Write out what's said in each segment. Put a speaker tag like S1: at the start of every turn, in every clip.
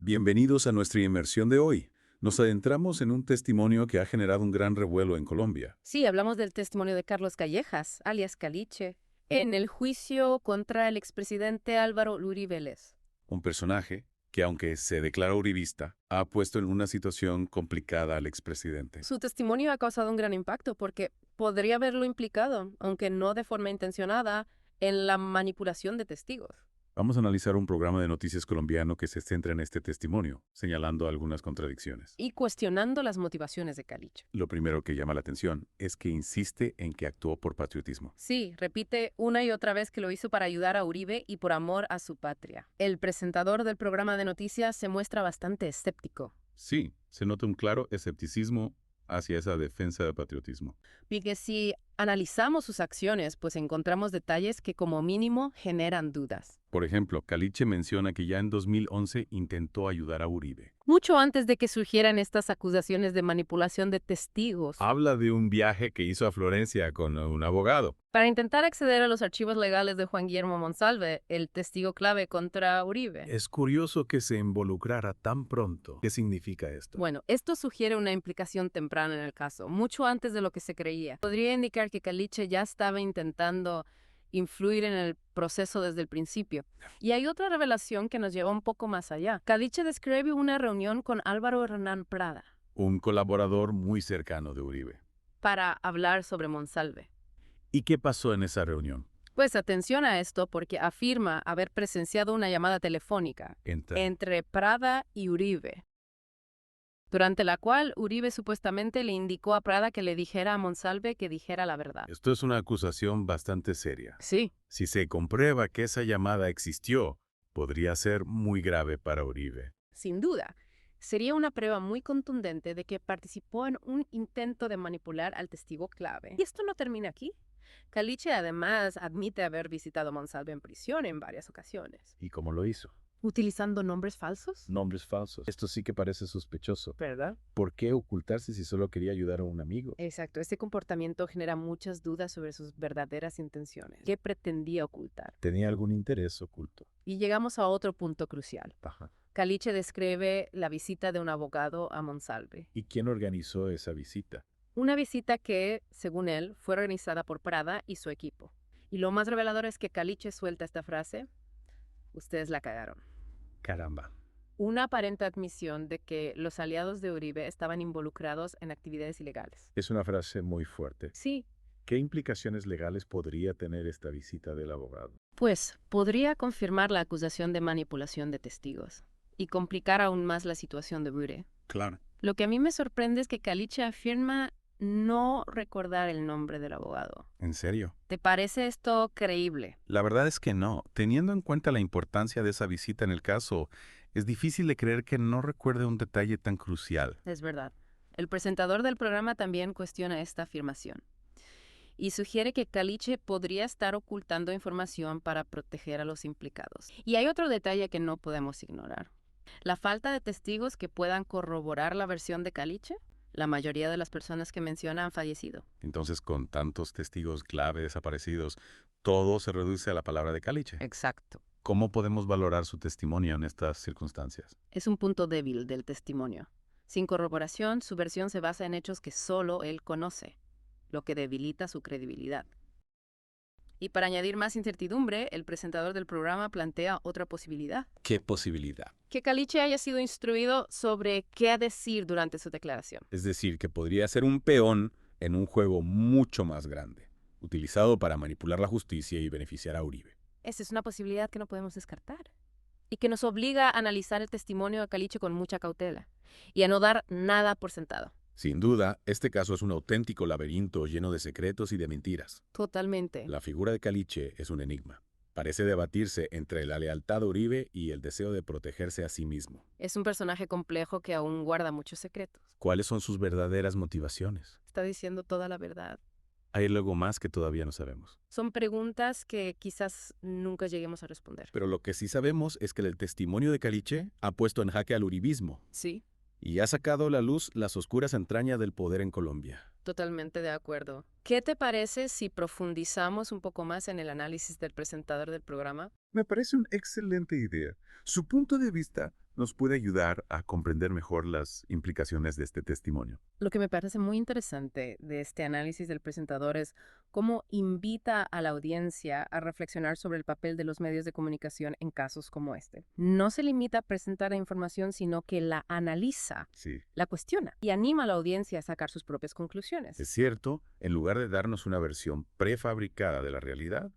S1: Bienvenidos a nuestra inmersión de hoy. Nos adentramos en un testimonio que ha generado un gran revuelo en Colombia.
S2: Sí, hablamos del testimonio de Carlos Callejas, alias Caliche, en el juicio contra el expresidente Álvaro Uribe Vélez.
S1: Un personaje que, aunque se declara uribista, ha puesto en una situación complicada al expresidente.
S2: Su testimonio ha causado un gran impacto porque podría haberlo implicado, aunque no de forma intencionada, en la manipulación de testigos.
S1: Vamos a analizar un programa de noticias colombiano que se centra en este testimonio, señalando algunas contradicciones.
S2: Y cuestionando las motivaciones de Caliche.
S1: Lo primero que llama la atención es que insiste en que actuó por patriotismo.
S2: Sí, repite una y otra vez que lo hizo para ayudar a Uribe y por amor a su patria. El presentador del programa de noticias se muestra bastante escéptico.
S1: Sí, se nota un claro escepticismo hacia esa defensa del patriotismo.
S2: Porque si analizamos sus acciones, pues encontramos detalles que como mínimo generan dudas.
S1: Por ejemplo, Caliche menciona que ya en 2011 intentó ayudar a Uribe.
S2: Mucho antes de que surgieran estas acusaciones de manipulación de testigos,
S1: Habla de un viaje que hizo a Florencia con un abogado.
S2: para intentar acceder a los archivos legales de Juan Guillermo Monsalve, el testigo clave contra Uribe.
S1: Es curioso que se involucrara tan pronto. ¿Qué significa esto?
S2: Bueno, esto sugiere una implicación temprana en el caso, mucho antes de lo que se creía. Podría indicar que Caliche ya estaba intentando influir en el proceso desde el principio. Y hay otra revelación que nos lleva un poco más allá. Caliche describe una reunión con Álvaro Hernán Prada
S1: Un colaborador muy cercano de Uribe.
S2: para hablar sobre Monsalve.
S1: ¿Y qué pasó en esa reunión?
S2: Pues atención a esto porque afirma haber presenciado una llamada telefónica entre Prada y Uribe, durante la cual Uribe supuestamente le indicó a Prada que le dijera a Monsalve que dijera la verdad.
S1: Esto es una acusación bastante seria.
S2: Sí,
S1: Si se comprueba que esa llamada existió, podría ser muy grave para Uribe.
S2: sin duda. Sería una prueba muy contundente de que participó en un intento de manipular al testigo clave. Y esto no termina aquí. Caliche además admite haber visitado a Monsalve en prisión en varias ocasiones.
S1: ¿Y cómo lo hizo?
S2: ¿Utilizando nombres falsos?
S1: Nombres falsos. Esto sí que parece sospechoso.
S2: ¿Verdad?
S1: ¿Por qué ocultarse si solo quería ayudar a un amigo?
S2: Exacto, este comportamiento genera muchas dudas sobre sus verdaderas intenciones. ¿Qué pretendía ocultar?
S1: Tenía algún interés oculto.
S2: Y llegamos a otro punto crucial.
S1: Ajá.
S2: Caliche describe la visita de un abogado a Monsalve.
S1: ¿Y quién organizó esa visita?
S2: Una visita que, según él, fue organizada por Prada y su equipo. Y lo más revelador es que Caliche suelta esta frase: ustedes la cagaron.
S1: Caramba.
S2: Una aparente admisión de que los aliados de Uribe estaban involucrados en actividades ilegales.
S1: Es una frase muy fuerte.
S2: Sí,
S1: ¿Qué implicaciones legales podría tener esta visita del abogado?
S2: pues podría confirmar la acusación de manipulación de testigos y complicar aún más la situación de Uribe.
S1: Claro.
S2: Lo que a mí me sorprende es que Caliche afirma no recordar el nombre del abogado.
S1: ¿En serio?
S2: ¿Te parece esto creíble?
S1: La verdad es que no. Teniendo en cuenta la importancia de esa visita en el caso, es difícil de creer que no recuerde un detalle tan crucial.
S2: Es verdad. El presentador del programa también cuestiona esta afirmación y sugiere que Caliche podría estar ocultando información para proteger a los implicados. Y hay otro detalle que no podemos ignorar: la falta de testigos que puedan corroborar la versión de Caliche. La mayoría de las personas que menciona han fallecido.
S1: Entonces, con tantos testigos clave desaparecidos, todo se reduce a la palabra de Caliche.
S2: Exacto.
S1: ¿Cómo podemos valorar su testimonio en estas circunstancias?
S2: Es un punto débil del testimonio. Sin corroboración, su versión se basa en hechos que solo él conoce, lo que debilita su credibilidad. Y para añadir más incertidumbre, el presentador del programa plantea otra posibilidad:
S1: ¿Qué posibilidad?
S2: que Caliche haya sido instruido sobre qué decir durante su declaración.
S1: Es decir, que podría ser un peón en un juego mucho más grande, utilizado para manipular la justicia y beneficiar a Uribe.
S2: Esa es una posibilidad que no podemos descartar y que nos obliga a analizar el testimonio de Caliche con mucha cautela y a no dar nada por sentado.
S1: Sin duda, este caso es un auténtico laberinto lleno de secretos y de mentiras.
S2: Totalmente.
S1: La figura de Caliche es un enigma. Parece debatirse entre la lealtad a Uribe y el deseo de protegerse a sí mismo.
S2: Es un personaje complejo que aún guarda muchos secretos.
S1: ¿Cuáles son sus verdaderas motivaciones?
S2: Está diciendo toda la verdad.
S1: Hay algo más que todavía no sabemos.
S2: Son preguntas que quizás nunca lleguemos a responder.
S1: Pero lo que sí sabemos es que el testimonio de Caliche ha puesto en jaque al uribismo
S2: Sí,
S1: y ha sacado a la luz las oscuras entrañas del poder en Colombia.
S2: totalmente de acuerdo. ¿Qué te parece si profundizamos un poco más en el análisis del presentador del programa?
S1: Me parece una excelente idea. Su punto de vista nos puede ayudar a comprender mejor las implicaciones de este testimonio.
S2: Lo que me parece muy interesante de este análisis del presentador es cómo invita a la audiencia a reflexionar sobre el papel de los medios de comunicación en casos como este. No se limita a presentar la información, sino que la analiza,
S1: Sí,
S2: la cuestiona y anima a la audiencia a sacar sus propias conclusiones.
S1: es cierto, en lugar de darnos una versión prefabricada de la realidad,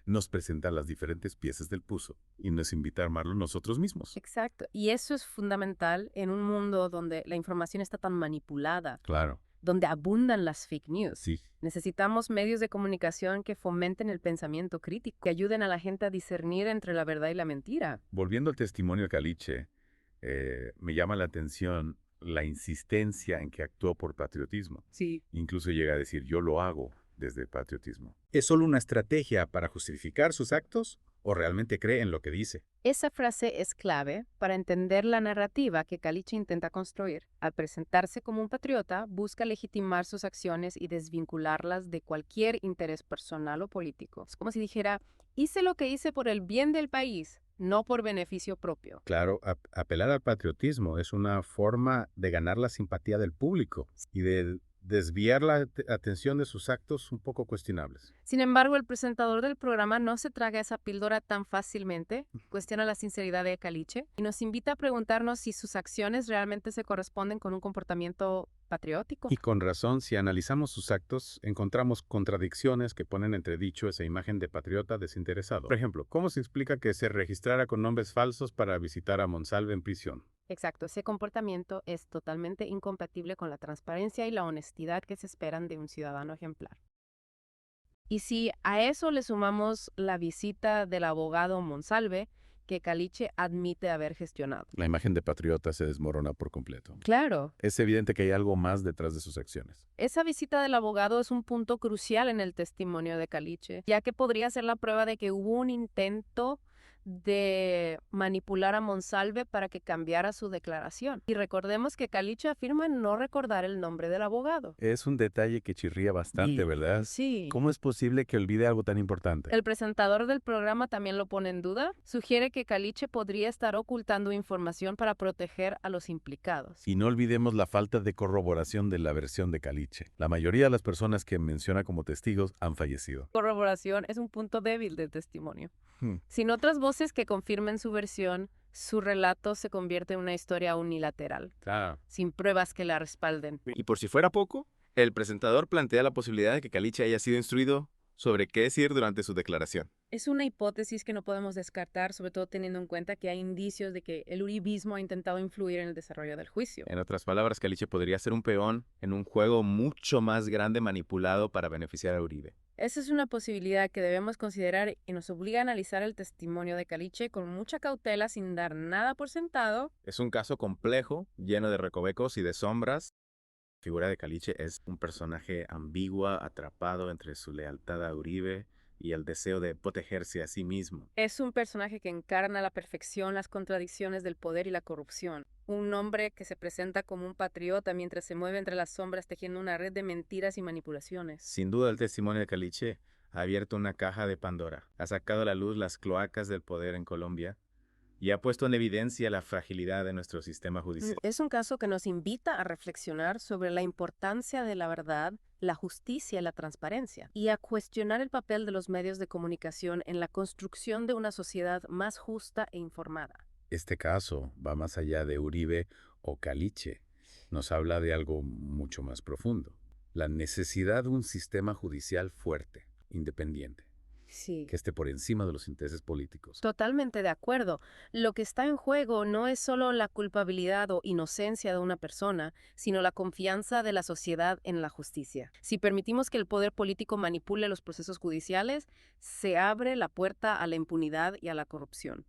S1: nos presenta las diferentes piezas del puzzle y nos invita a armarlo nosotros mismos.
S2: Exacto. Y eso es fundamental en un mundo donde la información está tan manipulada,
S1: Claro,
S2: donde abundan las fake news.
S1: sí.
S2: Necesitamos medios de comunicación que fomenten el pensamiento crítico, que ayuden a la gente a discernir entre la verdad y la mentira.
S1: Volviendo al testimonio de Caliche, me llama la atención la insistencia en que actuó por patriotismo.
S2: Sí.
S1: Incluso llega a decir, yo lo hago desde patriotismo.
S3: ¿Es solo una estrategia para justificar sus actos o realmente cree en lo que dice?
S2: Esa frase es clave para entender la narrativa que Caliche intenta construir. Al presentarse como un patriota, busca legitimar sus acciones y desvincularlas de cualquier interés personal o político. Es como si dijera, hice lo que hice por el bien del país, no por beneficio propio.
S3: Claro, apelar al patriotismo es una forma de ganar la simpatía del público y de desviar la atención de sus actos un poco cuestionables.
S2: Sin embargo, el presentador del programa no se traga esa píldora tan fácilmente, cuestiona la sinceridad de Caliche y nos invita a preguntarnos si sus acciones realmente se corresponden con un comportamiento patriótico.
S3: Y con razón, si analizamos sus actos, encontramos contradicciones que ponen entredicho esa imagen de patriota desinteresado. Por ejemplo, ¿cómo se explica que se registrara con nombres falsos para visitar a Monsalve en prisión?
S2: Exacto, ese comportamiento es totalmente incompatible con la transparencia y la honestidad que se esperan de un ciudadano ejemplar. Y si a eso le sumamos la visita del abogado Monsalve, que Caliche admite haber gestionado.
S1: La imagen de patriota se desmorona por completo.
S2: Claro,
S1: Es evidente que hay algo más detrás de sus acciones.
S2: esa visita del abogado es un punto crucial en el testimonio de Caliche, ya que podría ser la prueba de que hubo un intento de manipular a Monsalve para que cambiara su declaración. Y recordemos que Caliche afirma no recordar el nombre del abogado.
S1: Es un detalle que chirría bastante, ¿verdad?
S2: Sí.
S1: ¿Cómo es posible que olvide algo tan importante?
S2: El presentador del programa también lo pone en duda. Sugiere que Caliche podría estar ocultando información para proteger a los implicados.
S1: Y no olvidemos la falta de corroboración de la versión de Caliche. La mayoría de las personas que menciona como testigos han fallecido.
S2: Corroboración es un punto débil del testimonio.
S1: Hmm.
S2: Sin otras voces que confirmen su versión, su relato se convierte en una historia unilateral, sin pruebas que la respalden.
S4: Y por si fuera poco, el presentador plantea la posibilidad de que Caliche haya sido instruido sobre qué decir durante su declaración.
S2: Es una hipótesis que no podemos descartar, sobre todo teniendo en cuenta que hay indicios de que el uribismo ha intentado influir en el desarrollo del juicio.
S4: En otras palabras, Caliche podría ser un peón en un juego mucho más grande manipulado para beneficiar a Uribe.
S2: Esa es una posibilidad que debemos considerar y nos obliga a analizar el testimonio de Caliche con mucha cautela sin dar nada por sentado.
S4: Es un caso complejo, lleno de recovecos y de sombras. La figura de Caliche es un personaje ambigua, atrapado entre su lealtad a Uribe y el deseo de protegerse a sí mismo.
S2: Es un personaje que encarna a la perfección las contradicciones del poder y la corrupción. Un hombre que se presenta como un patriota mientras se mueve entre las sombras tejiendo una red de mentiras y manipulaciones.
S4: Sin duda, el testimonio de Caliche ha abierto una caja de Pandora, ha sacado a la luz las cloacas del poder en Colombia y ha puesto en evidencia la fragilidad de nuestro sistema judicial.
S2: Es un caso que nos invita a reflexionar sobre la importancia de la verdad, la justicia y la transparencia, y a cuestionar el papel de los medios de comunicación en la construcción de una sociedad más justa e informada.
S1: Este caso va más allá de Uribe o Caliche. Nos habla de algo mucho más profundo. La necesidad de un sistema judicial fuerte, independiente,
S2: Sí.
S1: que esté por encima de los intereses políticos.
S2: Totalmente de acuerdo. Lo que está en juego no es solo la culpabilidad o inocencia de una persona, sino la confianza de la sociedad en la justicia. Si permitimos que el poder político manipule los procesos judiciales, se abre la puerta a la impunidad y a la corrupción.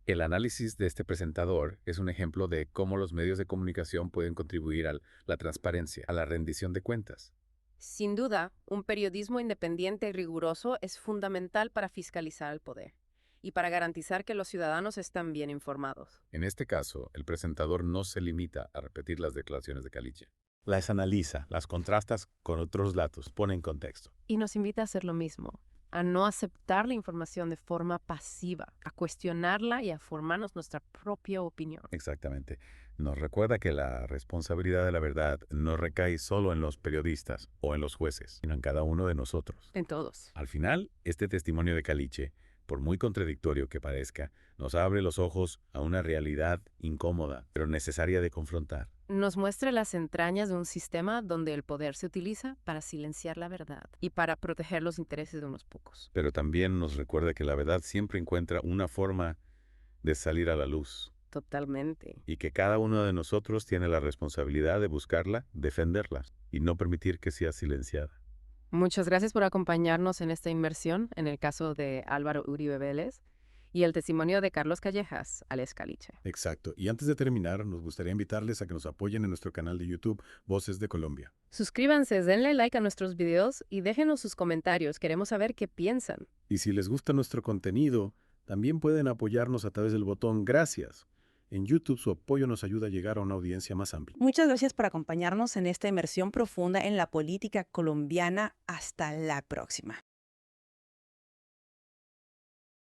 S1: El análisis de este presentador es un ejemplo de cómo los medios de comunicación pueden contribuir a la transparencia, a la rendición de cuentas.
S2: Sin duda, un periodismo independiente y riguroso es fundamental para fiscalizar el poder y para garantizar que los ciudadanos están bien informados.
S1: En este caso, el presentador no se limita a repetir las declaraciones de Caliche. Las analiza, las contrasta con otros datos, pone en contexto.
S2: Y nos invita a hacer lo mismo. a no aceptar la información de forma pasiva, a cuestionarla y a formarnos nuestra propia opinión.
S1: Exactamente. Nos recuerda que la responsabilidad de la verdad no recae solo en los periodistas o en los jueces, sino en cada uno de nosotros.
S2: En todos.
S1: Al final, este testimonio de Caliche, por muy contradictorio que parezca, nos abre los ojos a una realidad incómoda, pero necesaria de confrontar.
S2: Nos muestra las entrañas de un sistema donde el poder se utiliza para silenciar la verdad y para proteger los intereses de unos pocos.
S1: Pero también nos recuerda que la verdad siempre encuentra una forma de salir a la luz
S2: Totalmente.
S1: y que cada uno de nosotros tiene la responsabilidad de buscarla, defenderla y no permitir que sea silenciada.
S2: Muchas gracias por acompañarnos en esta inmersión, en el caso de Álvaro Uribe Vélez y el testimonio de Carlos Callejas, alias Caliche.
S3: Exacto. Y antes de terminar, nos gustaría invitarles a que nos apoyen en nuestro canal de YouTube, Voces de Colombia.
S2: Suscríbanse, denle like a nuestros videos y déjenos sus comentarios. Queremos saber qué piensan.
S3: Y si les gusta nuestro contenido, también pueden apoyarnos a través del botón Gracias. En YouTube su apoyo nos ayuda a llegar a una audiencia más amplia.
S5: Muchas gracias por acompañarnos en esta inmersión profunda en la política colombiana. Hasta la próxima.